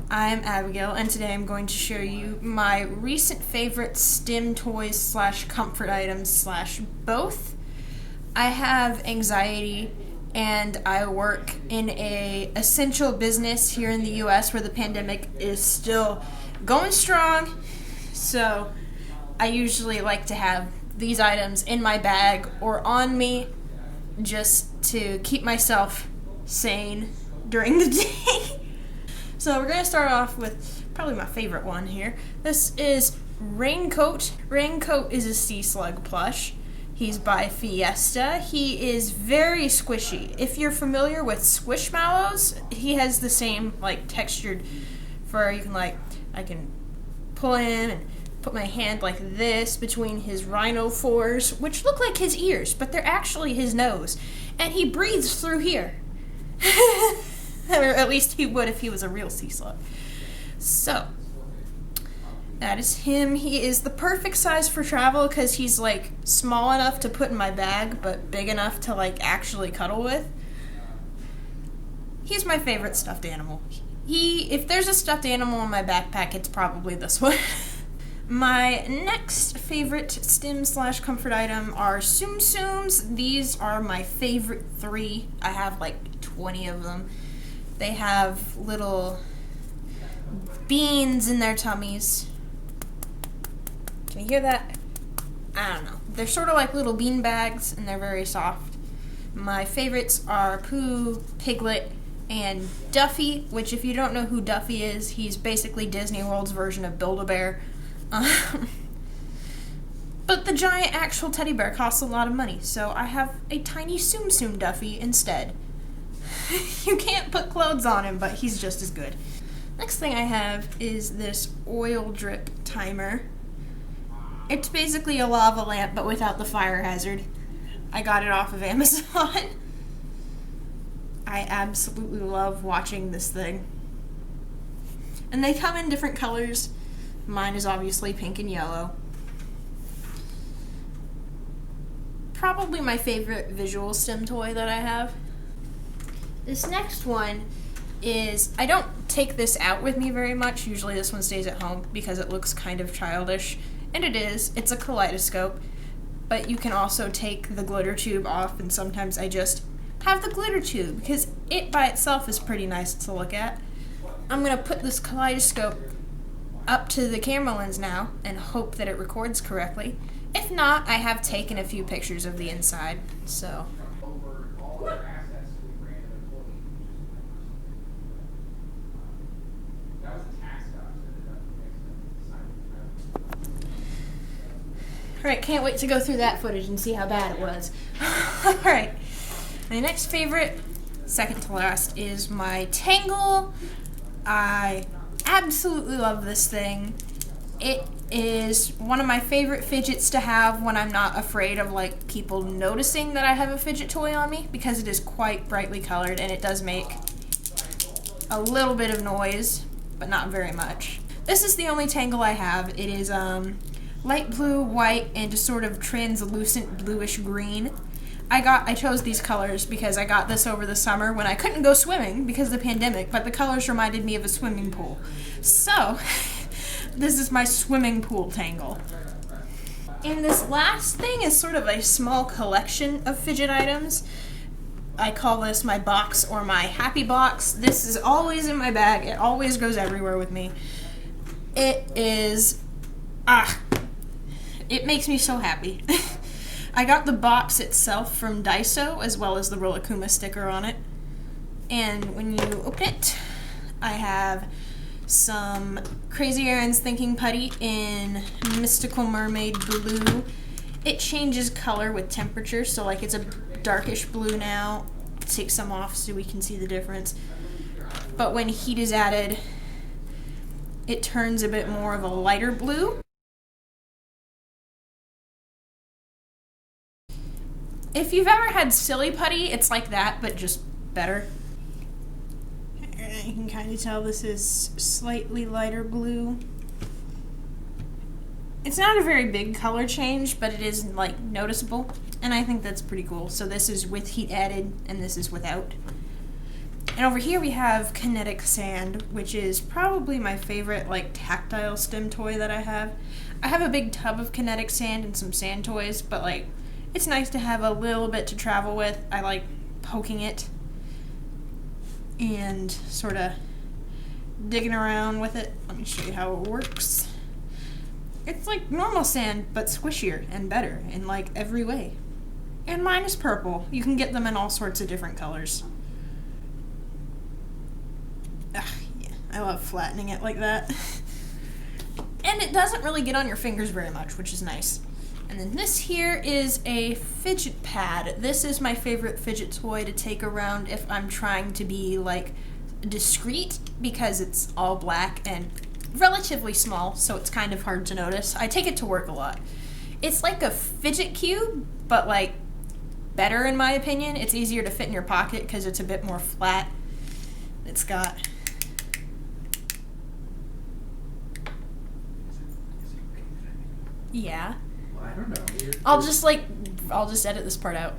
I'm Abigail, and today I'm going to show you my recent favorite Stim toys slash comfort items slash both. I have anxiety, and I work in a essential business here in the U.S. where the pandemic is still going strong, so I usually like to have these items in my bag or on me just to keep myself sane during the day. So we're going to start off with probably my favorite one here. This is Raincoat. Raincoat is a sea slug plush. He's by Fiesta. He is very squishy. If you're familiar with Squishmallows, he has the same textured fur. You can I can pull him and put my hand like this between his rhinophores, which look like his ears, but they're actually his nose. And he breathes through here. Or at least he would if he was a real sea slug. So, that is him. He is the perfect size for travel because he's small enough to put in my bag, but big enough to actually cuddle with. He's my favorite stuffed animal. If there's a stuffed animal in my backpack, it's probably this one. My next favorite Stim slash comfort item are Tsum Tsums. These are my favorite 3. I have 20 of them. They have little beans in their tummies. Can you hear that? I don't know. They're sort of like little bean bags, and they're very soft. My favorites are Pooh, Piglet, and Duffy, which if you don't know who Duffy is, he's basically Disney World's version of Build-A-Bear. But the giant actual teddy bear costs a lot of money, so I have a tiny Tsum Tsum Duffy instead. You can't put clothes on him, but he's just as good. Next thing I have is this oil drip timer. It's basically a lava lamp, but without the fire hazard. I got it off of Amazon. I absolutely love watching this thing. And they come in different colors. Mine is obviously pink and yellow. Probably my favorite visual Stim toy that I have. This next one is, I don't take this out with me very much. Usually this one stays at home because it looks kind of childish. And it is. It's a Kaleidoscope. But you can also take the glitter tube off, and sometimes I just have the glitter tube because it by itself is pretty nice to look at. I'm going to put this Kaleidoscope up to the camera lens now and hope that it records correctly. If not, I have taken a few pictures of the inside, so. Alright, can't wait to go through that footage and see how bad it was. Alright, my next favorite, second to last, is my Tangle. I absolutely love this thing. It is one of my favorite fidgets to have when I'm not afraid of people noticing that I have a fidget toy on me, because it is quite brightly colored and it does make a little bit of noise, but not very much. This is the only Tangle I have. It is light blue, white, and just sort of translucent bluish green. I chose these colors because I got this over the summer when I couldn't go swimming because of the pandemic, but the colors reminded me of a swimming pool. So, this is my swimming pool Tangle. And this last thing is sort of a small collection of fidget items. I call this my box or my happy box. This is always in my bag. It always goes everywhere with me. It is, it makes me so happy. I got the box itself from Daiso, as well as the Rilakkuma sticker on it. And when you open it, I have some Crazy Erin's Thinking Putty in Mystical Mermaid Blue. It changes color with temperature, so it's a darkish blue now. Take some off so we can see the difference. But when heat is added, it turns a bit more of a lighter blue. If you've ever had Silly Putty, it's like that, but just better. You can kind of tell this is slightly lighter blue. It's not a very big color change, but it is noticeable, and I think that's pretty cool. So this is with heat added, and this is without. And over here we have Kinetic Sand, which is probably my favorite like tactile Stim toy that I have. I have a big tub of Kinetic Sand and some sand toys, but like it's nice to have a little bit to travel with. I like poking it and sort of digging around with it. Let me show you how it works. It's like normal sand, but squishier and better in like every way. And mine is purple. You can get them in all sorts of different colors. Ugh, yeah, I love flattening it like that. And it doesn't really get on your fingers very much, which is nice. And then this here is a Fidget Pad. This is my favorite fidget toy to take around if I'm trying to be like discreet, because it's all black and relatively small, so it's kind of hard to notice. I take it to work a lot. It's like a fidget cube, but like better in my opinion. It's easier to fit in your pocket because it's a bit more flat. It's got yeah. Well, I don't know. I'll just edit this part out.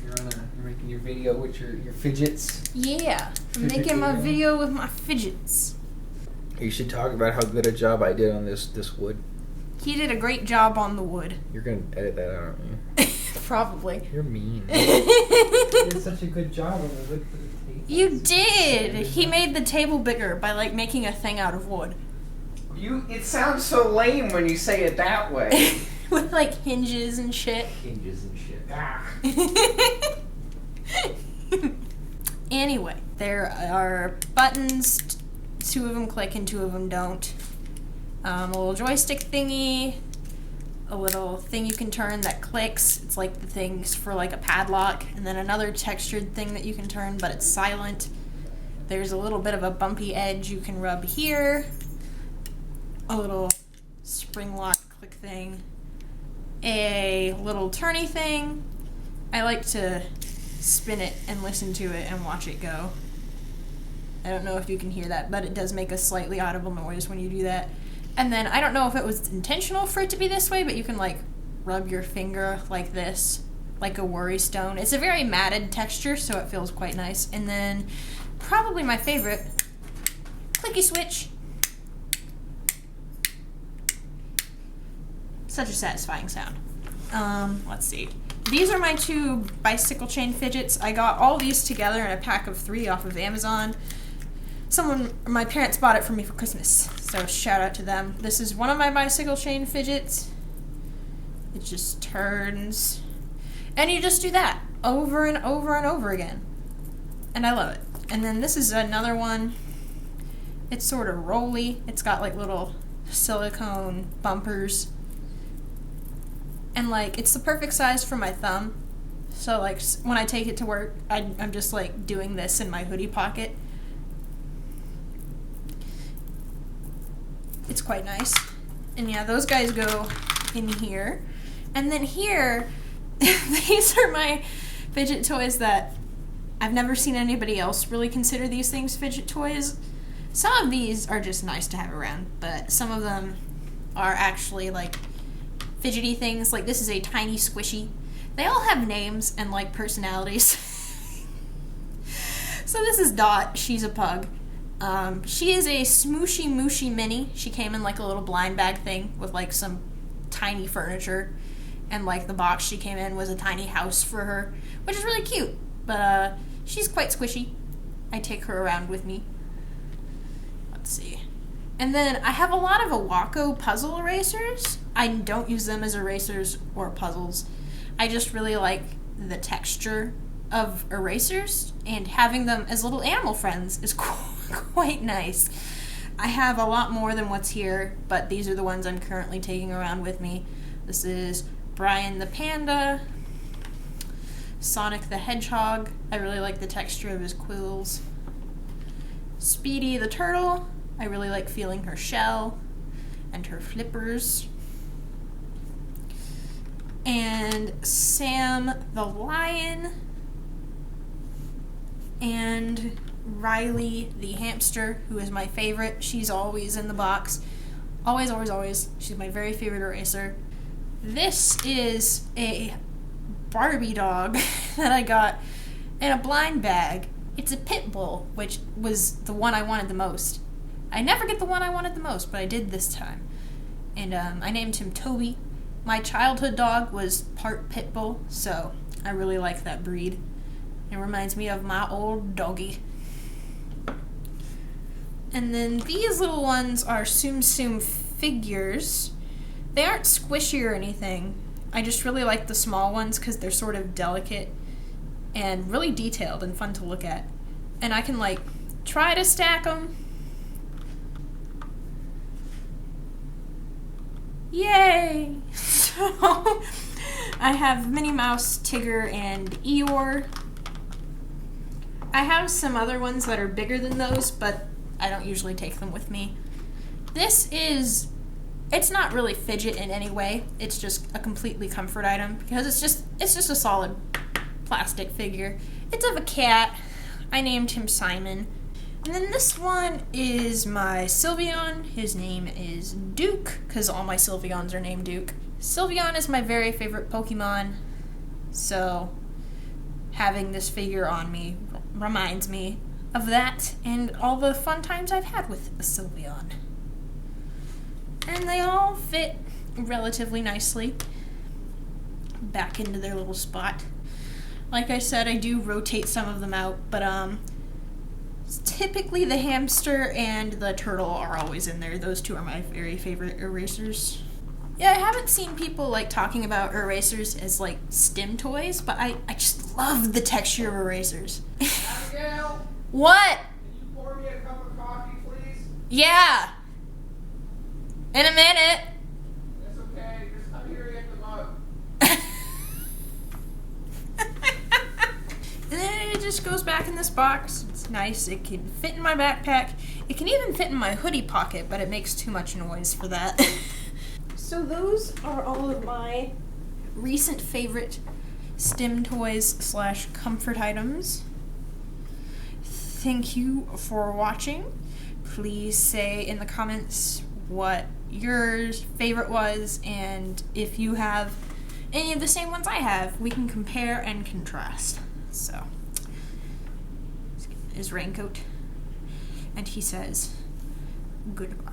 You're making your video with your fidgets. Yeah, I'm making my video with my fidgets. You should talk about how good a job I did on this wood. He did a great job on the wood. You're gonna edit that out, aren't you? Probably. You're mean. You did such a good job on the wood for the table. You did. He made the table bigger by like making a thing out of wood. It sounds so lame when you say it that way. With like hinges and shit. Hinges and shit. Ah. Anyway, there are buttons. 2 of them click and 2 of them don't. A little joystick thingy. A little thing you can turn that clicks. It's like the things for like a padlock. And then another textured thing that you can turn, but it's silent. There's a little bit of a bumpy edge you can rub here. A little spring lock click thing. A little turny thing. I like to spin it and listen to it and watch it go. I don't know if you can hear that, but it does make a slightly audible noise when you do that. And then I don't know if it was intentional for it to be this way, but you can like rub your finger like this, like a worry stone. It's a very matted texture, so it feels quite nice. And then probably my favorite, clicky switch. Such a satisfying sound. Let's see. These are my 2 bicycle chain fidgets. I got all these together in a pack of 3 off of Amazon. My parents bought it for me for Christmas, so shout out to them. This is one of my bicycle chain fidgets. It just turns, and you just do that over and over and over again, and I love it. And then this is another one. It's sort of rolly. It's got like little silicone bumpers, and like it's the perfect size for my thumb. So like when I take it to work, I'm just like doing this in my hoodie pocket. It's quite nice. And yeah, those guys go in here. And then here, these are my fidget toys that I've never seen anybody else really consider these things fidget toys. Some of these are just nice to have around, but some of them are actually like fidgety things. Like this is a tiny squishy. They all have names and like personalities. So this is Dot. She's a pug. She is a smooshy mooshy mini. She came in like a little blind bag thing with like some tiny furniture, and like the box she came in was a tiny house for her, which is really cute. But she's quite squishy. I take her around with me. Let's see. And then I have a lot of Awako puzzle erasers. I don't use them as erasers or puzzles. I just really like the texture of erasers, and having them as little animal friends is quite nice. I have a lot more than what's here, but these are the ones I'm currently taking around with me. This is Brian the Panda, Sonic the Hedgehog. I really like the texture of his quills. Speedy the Turtle. I really like feeling her shell and her flippers. And Sam the Lion. And Riley the Hamster, who is my favorite. She's always in the box. Always, always, always. She's my very favorite eraser. This is a Barbie dog that I got in a blind bag It's a pit bull, which was the one I wanted the most. I never get the one I wanted the most, but I did this time. And I named him Toby. My childhood dog was part pit bull, so I really like that breed. It reminds me of my old doggy. And then these little ones are Tsum Tsum figures. They aren't squishy or anything. I just really like the small ones because they're sort of delicate and really detailed and fun to look at. And I can like try to stack them. Yay! So I have Minnie Mouse, Tigger, and Eeyore. I have some other ones that are bigger than those, but I don't usually take them with me. It's not really Fidget in any way. It's just a completely comfort item because it's just a solid plastic figure. It's of a cat. I named him Simon. And then this one is my Sylveon. His name is Duke, because all my Sylveons are named Duke. Sylveon is my very favorite Pokemon, so having this figure on me reminds me of that and all the fun times I've had with a Sylveon. And they all fit relatively nicely back into their little spot. Like I said, I do rotate some of them out, but typically the hamster and the turtle are always in there. Those two are my very favorite erasers. Yeah, I haven't seen people like talking about erasers as like Stim toys, but I just love the texture of erasers. Abigail, What? can you pour me a cup of coffee, please? Yeah. In a minute. That's okay. Just come here and get the mug. And then it just goes back in this box. It's nice. It can fit in my backpack. It can even fit in my hoodie pocket, but it makes too much noise for that. So those are all of my recent favorite Stim toys / comfort items. Thank you for watching. Please say in the comments what your favorite was, and if you have any of the same ones I have, we can compare and contrast. So, let's get his raincoat. And he says, goodbye.